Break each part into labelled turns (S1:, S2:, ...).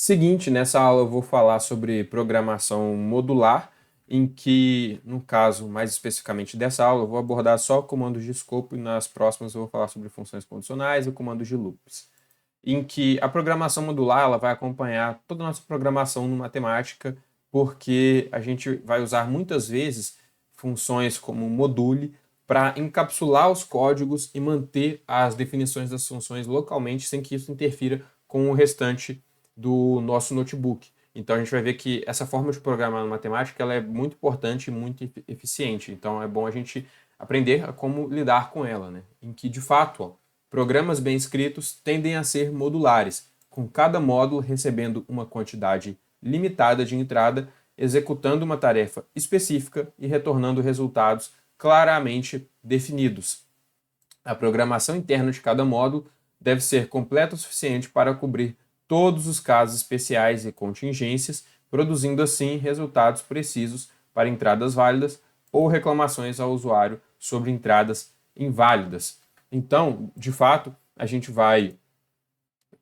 S1: Seguinte, nessa aula eu vou falar sobre programação modular, em que, no caso, mais especificamente dessa aula, eu vou abordar só comandos de escopo e nas próximas eu vou falar sobre funções condicionais e comandos de loops. Em que a programação modular ela vai acompanhar toda a nossa programação no matemática, porque a gente vai usar muitas vezes funções como module para encapsular os códigos e manter as definições das funções localmente sem que isso interfira com o restante do nosso notebook. Então a gente vai ver que essa forma de programar na matemática ela é muito importante e muito eficiente. Então é bom a gente aprender a como lidar com ela, né? Em que de fato, ó, programas bem escritos tendem a ser modulares, com cada módulo recebendo uma quantidade limitada de entrada, executando uma tarefa específica e retornando resultados claramente definidos. A programação interna de cada módulo deve ser completa o suficiente para cobrir todos os casos especiais e contingências, produzindo assim resultados precisos para entradas válidas ou reclamações ao usuário sobre entradas inválidas. Então, de fato, a gente vai,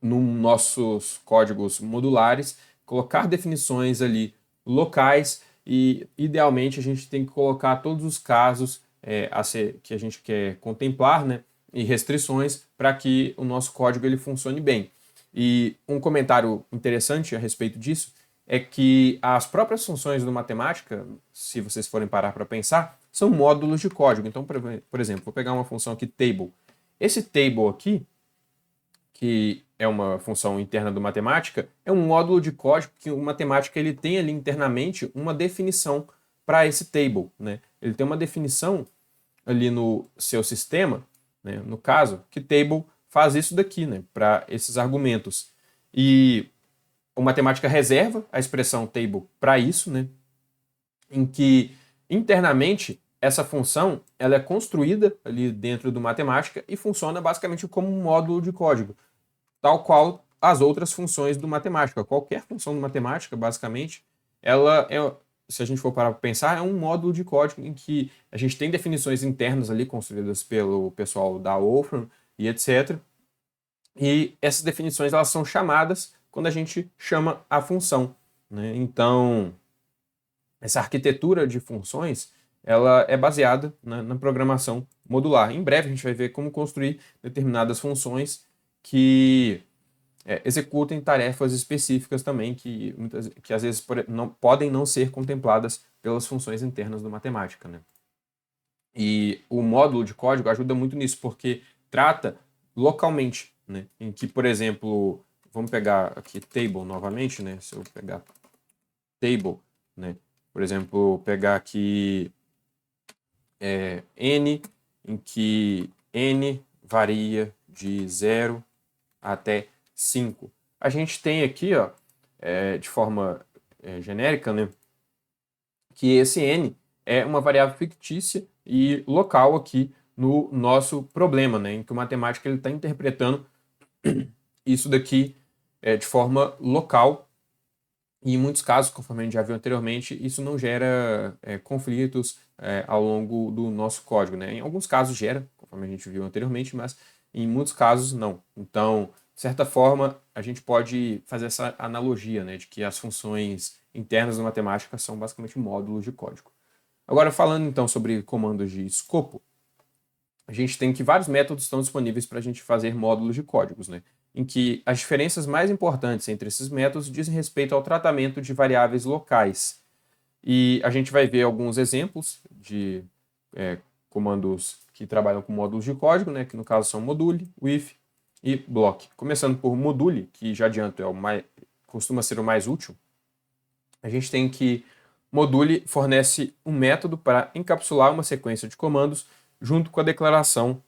S1: nos nossos códigos modulares, colocar definições ali locais e, idealmente, a gente tem que colocar todos os casos que a gente quer contemplar, né, e restrições para que o nosso código ele funcione bem. E um comentário interessante a respeito disso é que as próprias funções do matemática, se vocês forem parar para pensar, são módulos de código. Então, por exemplo, vou pegar uma função aqui, table. Esse table aqui, que é uma função interna do matemática, é um módulo de código que o matemática ele tem ali internamente uma definição para esse table, né? Ele tem uma definição ali no seu sistema, né, no caso, que table faz isso daqui, né, para esses argumentos. E o matemática reserva a expressão table para isso, né, em que internamente essa função ela é construída ali dentro do matemática e funciona basicamente como um módulo de código, tal qual as outras funções do matemática. Qualquer função do matemática, basicamente, ela é, se a gente for parar para pensar, é um módulo de código em que a gente tem definições internas ali construídas pelo pessoal da Wolfram e etc. E essas definições elas são chamadas quando a gente chama a função, né? Então, essa arquitetura de funções ela é baseada na programação modular. Em breve a gente vai ver como construir determinadas funções que executem tarefas específicas também que às vezes podem não ser contempladas pelas funções internas do matemática, né? E o módulo de código ajuda muito nisso, porque trata localmente, né? Em que, por exemplo, vamos pegar aqui table novamente, né? Se eu pegar table, né? Por exemplo, pegar aqui n, em que n varia de 0 até 5. A gente tem aqui, ó, de forma genérica, né, que esse n é uma variável fictícia e local aqui no nosso problema, né, em que o matemático está interpretando isso daqui de forma local e em muitos casos, conforme a gente já viu anteriormente, isso não gera conflitos ao longo do nosso código, né? Em alguns casos gera, conforme a gente viu anteriormente, mas em muitos casos não. Então, de certa forma, a gente pode fazer essa analogia, né, de que as funções internas da matemática são basicamente módulos de código. Agora, falando então sobre comandos de escopo, a gente tem que vários métodos estão disponíveis para a gente fazer módulos de códigos, né? Em que as diferenças mais importantes entre esses métodos dizem respeito ao tratamento de variáveis locais. E a gente vai ver alguns exemplos de comandos que trabalham com módulos de código, né? Que no caso são module, with e block. Começando por module, que já adianto costuma ser o mais útil, a gente tem que module fornece um método para encapsular uma sequência de comandos junto com a declaração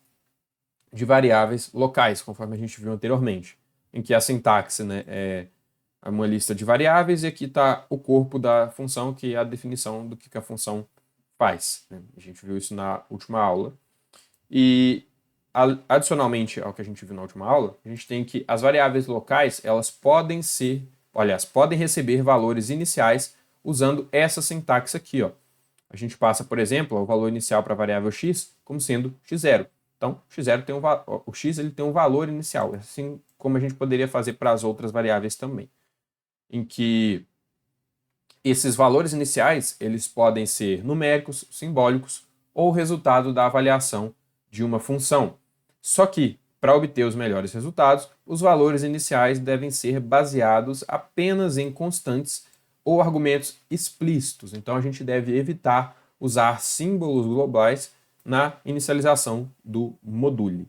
S1: de variáveis locais, conforme a gente viu anteriormente, em que a sintaxe, né, é uma lista de variáveis e aqui está o corpo da função, que é a definição do que a função faz, né? A gente viu isso na última aula. E, adicionalmente ao que a gente viu na última aula, a gente tem que as variáveis locais, elas podem ser, aliás, podem receber valores iniciais usando essa sintaxe aqui, ó. A gente passa, por exemplo, o valor inicial para a variável x como sendo x0. Então, x0 tem o x ele tem um valor inicial, assim como a gente poderia fazer para as outras variáveis também. em que esses valores iniciais eles podem ser numéricos, simbólicos ou resultado da avaliação de uma função. Só que, para obter os melhores resultados, os valores iniciais devem ser baseados apenas em constantes ou argumentos explícitos. Então, a gente deve evitar usar símbolos globais na inicialização do module.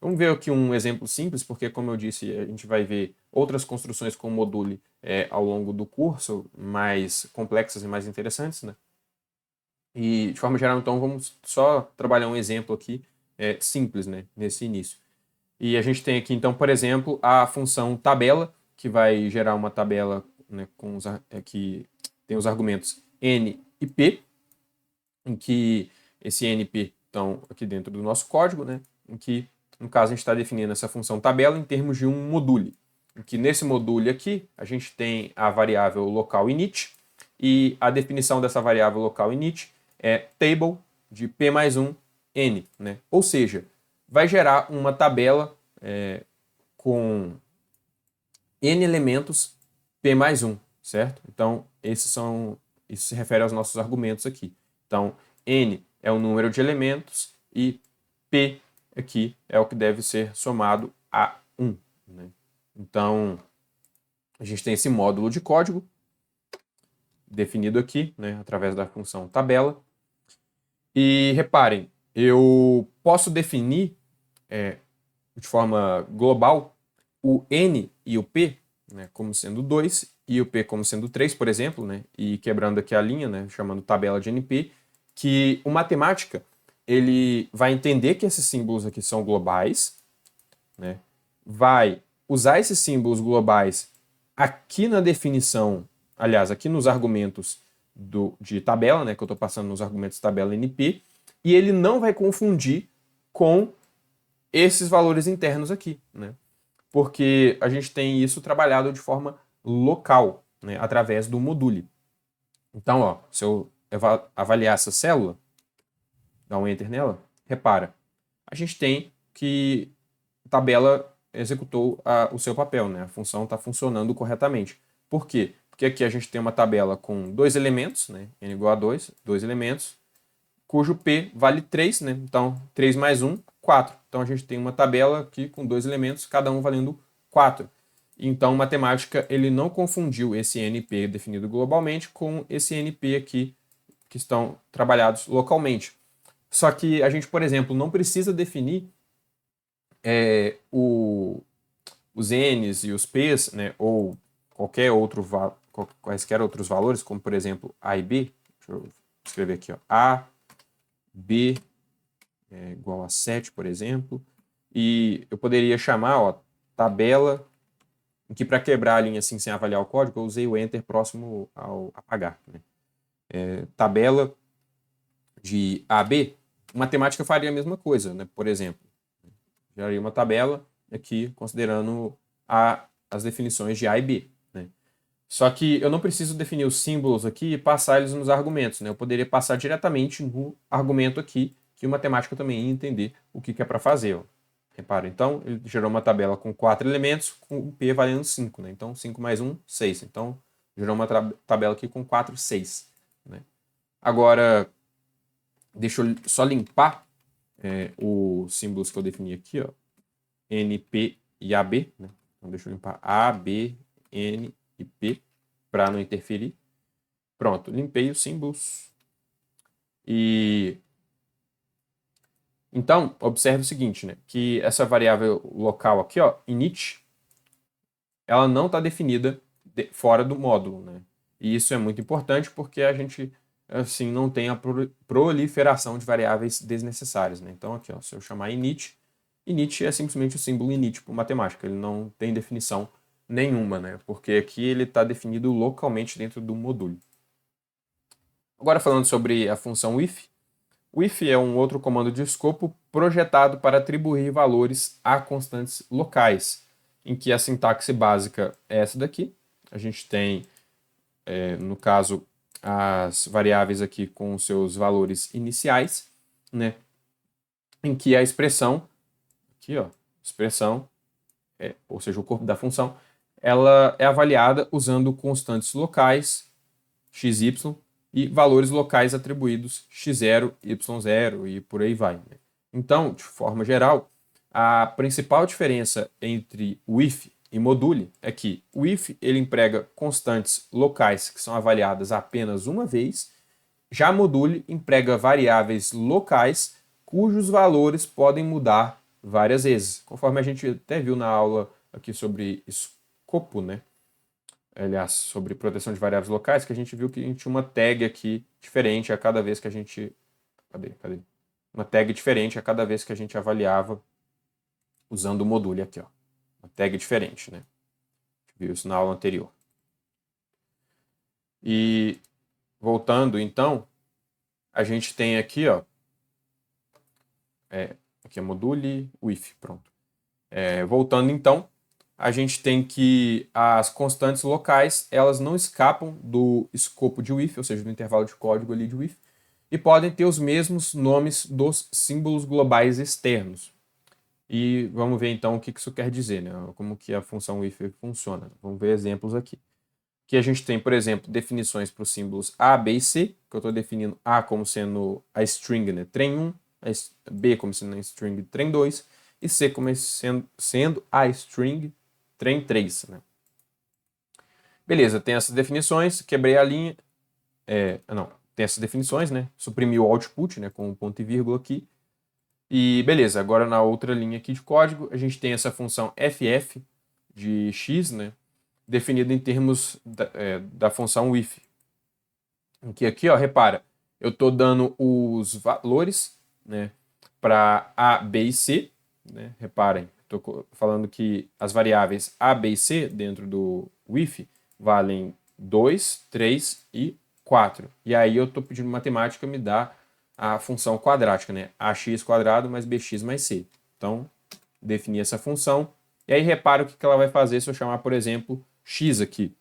S1: Vamos ver aqui um exemplo simples, porque, como eu disse, a gente vai ver outras construções com module ao longo do curso, mais complexas e mais interessantes, né? E, de forma geral, então, vamos só trabalhar um exemplo aqui simples, né, nesse início. E a gente tem aqui, então, por exemplo, a função tabela, que vai gerar uma tabela, né, que tem os argumentos n e p, em que esse n e p estão aqui dentro do nosso código, né, em que, no caso, a gente está definindo essa função tabela em termos de um module. Em que nesse module aqui, a gente tem a variável local init, e a definição dessa variável local init é table de p mais 1 n, né? Ou seja, vai gerar uma tabela com n elementos p mais 1, certo? Então, isso se refere aos nossos argumentos aqui. Então, n é o número de elementos e p aqui é o que deve ser somado a 1, né? Então, a gente tem esse módulo de código definido aqui, né, através da função tabela. E reparem, eu posso definir de forma global o n e o p, né, como sendo 2 e o p como sendo 3, por exemplo, né, e quebrando aqui a linha, né, chamando tabela de np, que o matemática ele vai entender que esses símbolos aqui são globais, né, vai usar esses símbolos globais aqui na definição, aliás, aqui nos argumentos de tabela, né, que eu estou passando nos argumentos tabela np, e ele não vai confundir com esses valores internos aqui, né? Porque a gente tem isso trabalhado de forma local, né, através do module. Então, ó, se eu avaliar essa célula, dar um enter nela, repara, a gente tem que a tabela executou o seu papel, né? A função está funcionando corretamente. Por quê? Porque aqui a gente tem uma tabela com dois elementos, né? N igual a 2, dois elementos, cujo P vale 3, né? Então, 3 mais 1, 4. Então, a gente tem uma tabela aqui com dois elementos, cada um valendo 4. Então, matemática, ele não confundiu esse NP definido globalmente com esse NP aqui, que estão trabalhados localmente. Só que a gente, por exemplo, não precisa definir os N's e os P's, né, ou quaisquer outros valores, como, por exemplo, A e B. Deixa eu escrever aqui, ó, A, B igual a 7, por exemplo. E eu poderia chamar, ó, tabela, em que para quebrar a linha assim sem avaliar o código, eu usei o Enter próximo ao apagar, né? Tabela de AB, matemática faria a mesma coisa, né? Por exemplo, geraria uma tabela aqui considerando as definições de A e B, né? Só que eu não preciso definir os símbolos aqui e passar eles nos argumentos, né? Eu poderia passar diretamente no argumento aqui, que o matemático também ia entender o que é para fazer, ó. Repara, então, ele gerou uma tabela com 4 elementos, com o P valendo 5, né? Então, 5 mais 1, 6. Então, gerou uma tabela aqui com 4, 6, né? Agora, deixa eu só limpar os símbolos que eu defini aqui, ó. N, P e AB, né? Então, deixa eu limpar A, B, N e P, para não interferir. Pronto, limpei os símbolos. E então, observe o seguinte, né? Que essa variável local aqui, ó, init, ela não está definida fora do módulo, né? E isso é muito importante porque a gente, assim, não tem a proliferação de variáveis desnecessárias, né? Então, aqui, ó, se eu chamar init, init é simplesmente o símbolo init por matemática, ele não tem definição nenhuma, né? Porque aqui ele está definido localmente dentro do module. Agora falando sobre a função if, o if é um outro comando de escopo projetado para atribuir valores a constantes locais, em que a sintaxe básica é essa daqui. A gente tem, no caso, as variáveis aqui com os seus valores iniciais, né? Em que a expressão, aqui ó, expressão, ou seja, o corpo da função, ela é avaliada usando constantes locais, xy, e valores locais atribuídos x0, y0 e por aí vai, né? Então, de forma geral, a principal diferença entre o if e module é que o if ele emprega constantes locais que são avaliadas apenas uma vez, já module emprega variáveis locais cujos valores podem mudar várias vezes, conforme a gente até viu na aula aqui sobre escopo, né? Aliás, sobre proteção de variáveis locais, que a gente viu que a gente tinha uma tag aqui diferente a cada vez que a gente... Cadê? Uma tag diferente a cada vez que a gente avaliava usando o module aqui, ó. Uma tag diferente, né? A gente viu isso na aula anterior. E voltando, então, a gente tem aqui, ó, aqui é module, o if, pronto. Voltando, então, a gente tem que as constantes locais, elas não escapam do escopo de if, ou seja, do intervalo de código ali de if, e podem ter os mesmos nomes dos símbolos globais externos. E vamos ver então o que isso quer dizer, né? Como que a função if funciona. Vamos ver exemplos aqui. Aqui a gente tem, por exemplo, definições para os símbolos A, B e C, que eu estou definindo A como sendo a string, né, trem1, B como sendo a string trem2, e C como sendo a string trem3. Né? Beleza, tem essas definições, quebrei a linha. Tem essas definições, né? Suprimi o output, né, com um ponto e vírgula aqui. E beleza, agora na outra linha aqui de código, a gente tem essa função ff de x, né, definida em termos da função if. Que aqui, ó, repara, eu estou dando os valores, né, para A, B e C. Né, reparem, estou falando que as variáveis A, B e C dentro do if valem 2, 3 e 4. E aí eu estou pedindo matemática me dá a função quadrática, né? ax quadrado mais bx mais c. Então, definir essa função. E aí repara o que ela vai fazer se eu chamar, por exemplo, x aqui.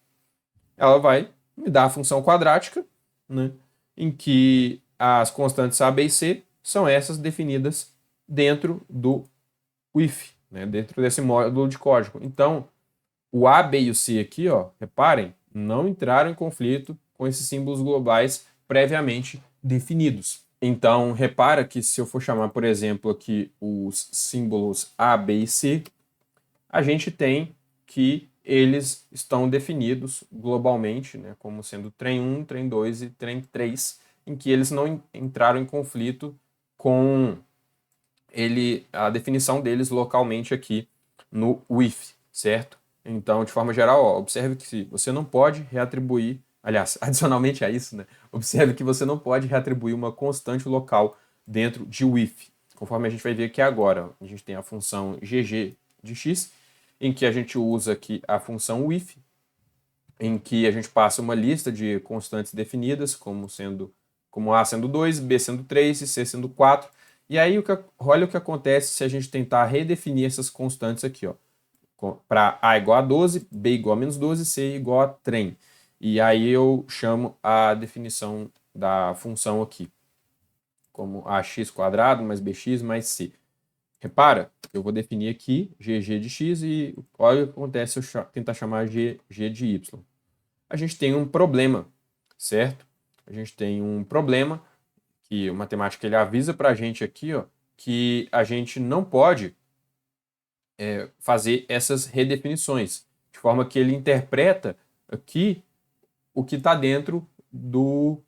S1: Ela vai me dar a função quadrática, né? Em que as constantes a, b e c são essas definidas dentro do if, né? Dentro desse módulo de código. Então, o a, b e o c aqui, ó, reparem, não entraram em conflito com esses símbolos globais previamente definidos. Então, repara que se eu for chamar, por exemplo, aqui os símbolos A, B e C, a gente tem que eles estão definidos globalmente, né, como sendo trem1, trem2 e trem3, em que eles não entraram em conflito com a definição deles localmente aqui no if, certo? Então, de forma geral, ó, observe que você não pode reatribuir, aliás, adicionalmente a isso, né, observe que você não pode reatribuir uma constante local dentro de if. Conforme a gente vai ver aqui agora, a gente tem a função gg de x, em que a gente usa aqui a função if, em que a gente passa uma lista de constantes definidas, como A sendo 2, B sendo 3 e C sendo 4. E aí, olha o que acontece se a gente tentar redefinir essas constantes aqui, ó. Para A igual a 12, B igual a menos 12, C igual a trem. E aí eu chamo a definição da função aqui, como ax quadrado mais bx mais c. Repara, eu vou definir aqui gg de x e olha o que acontece se eu tentar chamar gg de y. A gente tem um problema, certo? A gente tem um problema que o matemático ele avisa para a gente aqui, ó, que a gente não pode fazer essas redefinições, de forma que ele interpreta aqui o que está dentro do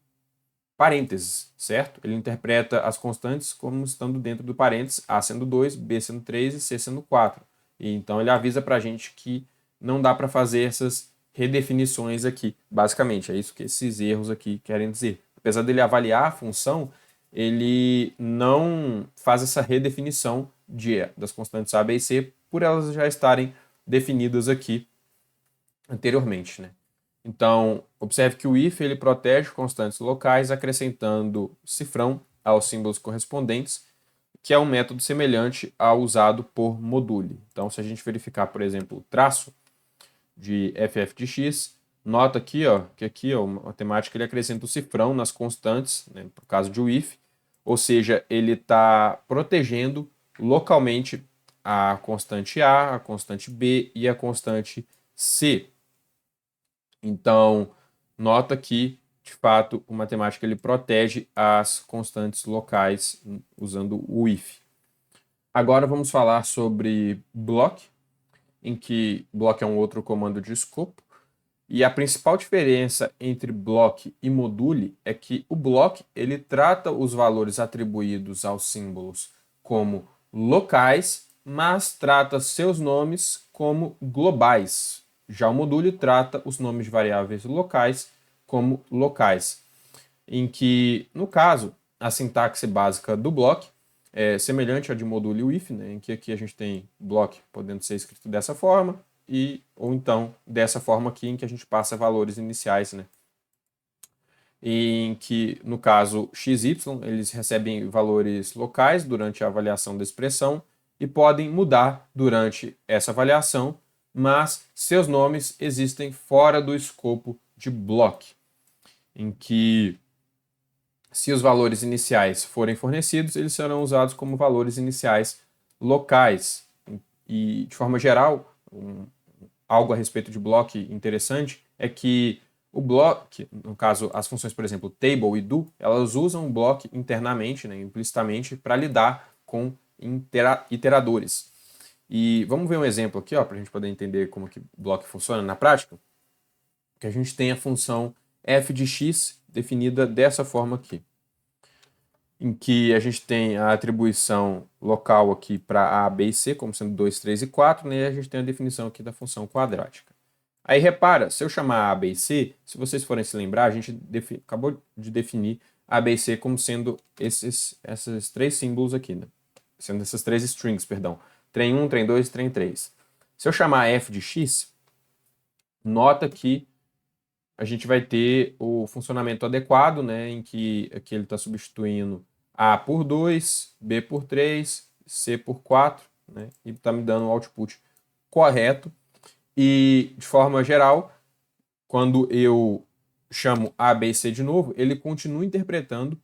S1: parênteses, certo? Ele interpreta as constantes como estando dentro do parênteses, A sendo 2, B sendo 3 e C sendo 4. E então ele avisa para a gente que não dá para fazer essas redefinições aqui. Basicamente, é isso que esses erros aqui querem dizer. Apesar dele avaliar a função, ele não faz essa redefinição das constantes A, B e C por elas já estarem definidas aqui anteriormente, né? Então, observe que o if ele protege constantes locais acrescentando cifrão aos símbolos correspondentes, que é um método semelhante ao usado por module. Então, se a gente verificar, por exemplo, o traço de ff de x, nota aqui, ó, que aqui ó, o matemático ele acrescenta o cifrão nas constantes, né, por caso de if, ou seja, ele está protegendo localmente a constante A, a constante B e a constante C. Então, nota que, de fato, o matemática ele protege as constantes locais usando o if. Agora vamos falar sobre block, em que block é um outro comando de escopo. E a principal diferença entre block e module é que o block ele trata os valores atribuídos aos símbolos como locais, mas trata seus nomes como globais. Já o module trata os nomes de variáveis locais como locais, em que, no caso, a sintaxe básica do block é semelhante à de module e if, né, em que aqui a gente tem block podendo ser escrito dessa forma, ou então dessa forma aqui em que a gente passa valores iniciais, né? Em que, no caso XY, eles recebem valores locais durante a avaliação da expressão e podem mudar durante essa avaliação, mas seus nomes existem fora do escopo de block, em que se os valores iniciais forem fornecidos, eles serão usados como valores iniciais locais. E, de forma geral, algo a respeito de block interessante é que o block, no caso, as funções, por exemplo, table e do, elas usam o block internamente, né, implicitamente, para lidar com iteradores. E vamos ver um exemplo aqui, para a gente poder entender como que o block funciona na prática. Que a gente tem a função f de x definida dessa forma aqui, em que a gente tem a atribuição local aqui para a, b e c, como sendo 2, 3 e 4, né, e a gente tem a definição aqui da função quadrática. Aí repara, se eu chamar A, B e C, se vocês forem se lembrar, a gente acabou de definir A, B e C como sendo esses três símbolos aqui, né? Sendo essas três strings, perdão. Trem 1, trem 2 e trem 3. Se eu chamar F de X, nota que a gente vai ter o funcionamento adequado, né? Em que aqui ele está substituindo A por 2, B por 3, C por 4, né? E está me dando o output correto. E, de forma geral, quando eu chamo ABC de novo, ele continua interpretando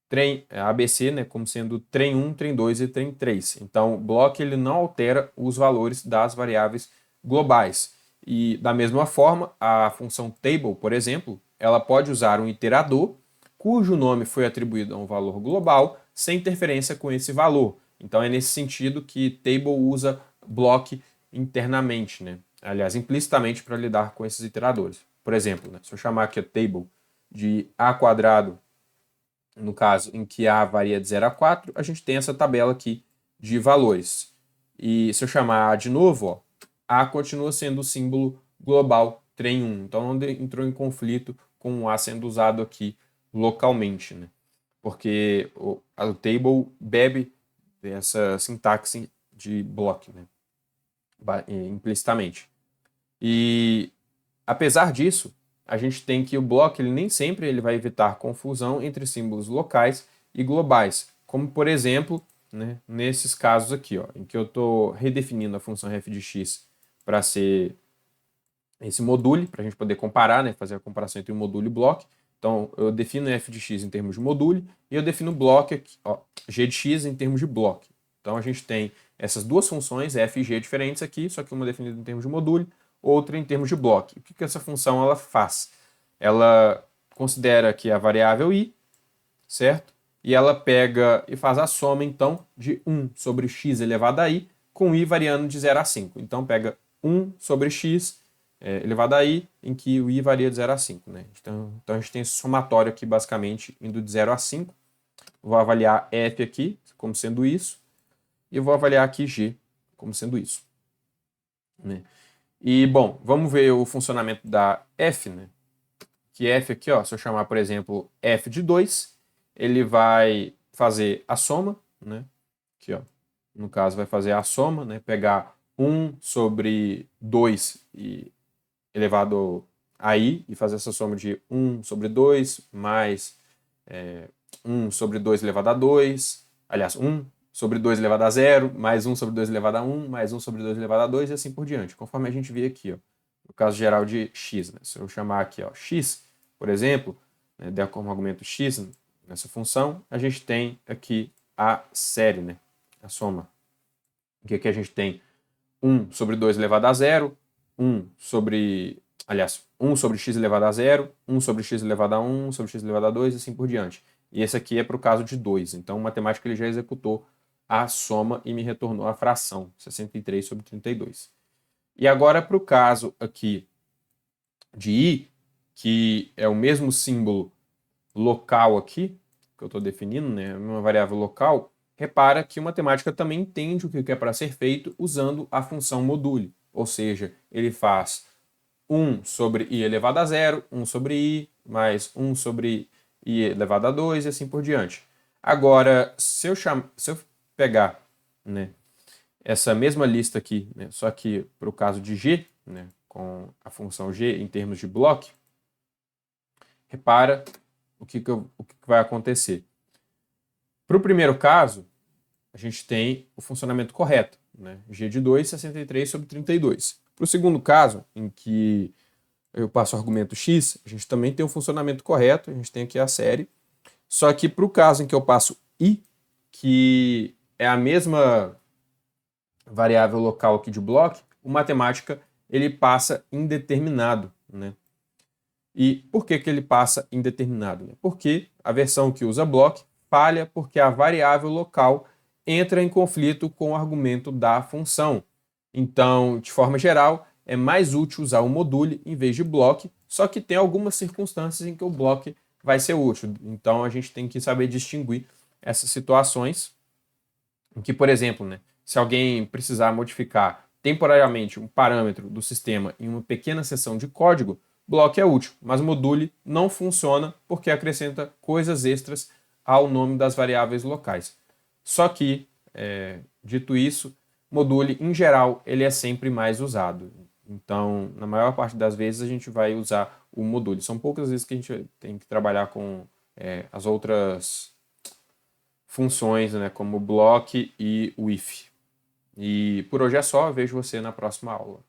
S1: trem ABC, né, como sendo trem 1, trem 2 e trem 3. Então, o block ele não altera os valores das variáveis globais. E, da mesma forma, a função table, por exemplo, ela pode usar um iterador cujo nome foi atribuído a um valor global sem interferência com esse valor. Então, é nesse sentido que table usa block internamente, né? Aliás, implicitamente para lidar com esses iteradores. Por exemplo, né, se eu chamar aqui a table de a quadrado, no caso em que a varia de 0 a 4, a gente tem essa tabela aqui de valores. E se eu chamar a de novo, ó, a continua sendo o símbolo global trem 1. Então não entrou em conflito com o a sendo usado aqui localmente, né? Porque o table bebe dessa sintaxe de block, né? Implicitamente. E apesar disso, a gente tem que o block ele nem sempre ele vai evitar confusão entre símbolos locais e globais, como por exemplo, né, nesses casos aqui, ó, em que eu estou redefinindo a função f de x para ser esse module, para a gente poder comparar, né, fazer a comparação entre o module e o block. Então, eu defino f de x em termos de module e eu defino block aqui, ó, g de x em termos de block. Então, a gente tem essas duas funções, f e g diferentes aqui, só que uma definida em termos de module, outra em termos de block. O que essa função ela faz? Ela considera aqui a variável i, certo? E ela pega e faz a soma, então, de 1 sobre x elevado a i, com i variando de 0 a 5. Então, pega 1 sobre x elevado a i, em que o i varia de 0 a 5. Né? Então, a gente tem esse somatório aqui, basicamente, indo de 0 a 5. Vou avaliar f aqui, como sendo isso, e vou avaliar aqui g, como sendo isso. Né? E, bom, vamos ver o funcionamento da f, né? Que f aqui, ó, se eu chamar, por exemplo, f de 2, ele vai fazer a soma, né? Aqui, ó, no caso, vai fazer a soma, né? Pegar 1 sobre 2 e elevado a i e fazer essa soma de 1 sobre 2 mais 1 sobre 2 elevado a 2, aliás, 1 sobre 2 elevado a 0, mais 1 sobre 2 elevado a 1, mais 1 sobre 2 elevado a 2 e assim por diante, conforme a gente vê aqui, ó, no caso geral de x. Né? Se eu chamar aqui ó, x, por exemplo, né, der como argumento x nessa função, a gente tem aqui a série, né, a soma. Que aqui a gente tem 1 sobre 2 elevado a 0, 1 sobre x elevado a 0, 1 sobre x elevado a 1, 1 sobre x elevado a 2 e assim por diante. E esse aqui é para o caso de 2. Então, o matemático ele já executou a soma e me retornou a fração, 63 sobre 32. E agora, para o caso aqui de i, que é o mesmo símbolo local aqui, que eu estou definindo, né, uma variável local, repara que o matemática também entende o que é para ser feito usando a função module. Ou seja, ele faz 1 sobre i elevado a 0, 1 sobre i, mais 1 sobre i elevado a 2 e assim por diante. Agora, se eu pegar, né, essa mesma lista aqui, né, só que para o caso de g, né, com a função g em termos de bloco, repara o que vai acontecer. Para o primeiro caso, a gente tem o funcionamento correto, né, g de 2, 63 sobre 32. Para o segundo caso, em que eu passo o argumento x, a gente também tem o funcionamento correto, a gente tem aqui a série. Só que para o caso em que eu passo i, que é a mesma variável local aqui de bloco, o matemática ele passa indeterminado, né? E por que ele passa indeterminado? Porque a versão que usa block falha porque a variável local entra em conflito com o argumento da função. Então, de forma geral, é mais útil usar o module em vez de block, só que tem algumas circunstâncias em que o block vai ser útil. Então, a gente tem que saber distinguir essas situações em que, por exemplo, né, se alguém precisar modificar temporariamente um parâmetro do sistema em uma pequena seção de código, block é útil, mas module não funciona porque acrescenta coisas extras ao nome das variáveis locais. Só que, dito isso, module, em geral, ele é sempre mais usado. Então, na maior parte das vezes, a gente vai usar o module. São poucas vezes que a gente tem que trabalhar com as outras funções, né, como o block e o if. E por hoje é só, vejo você na próxima aula.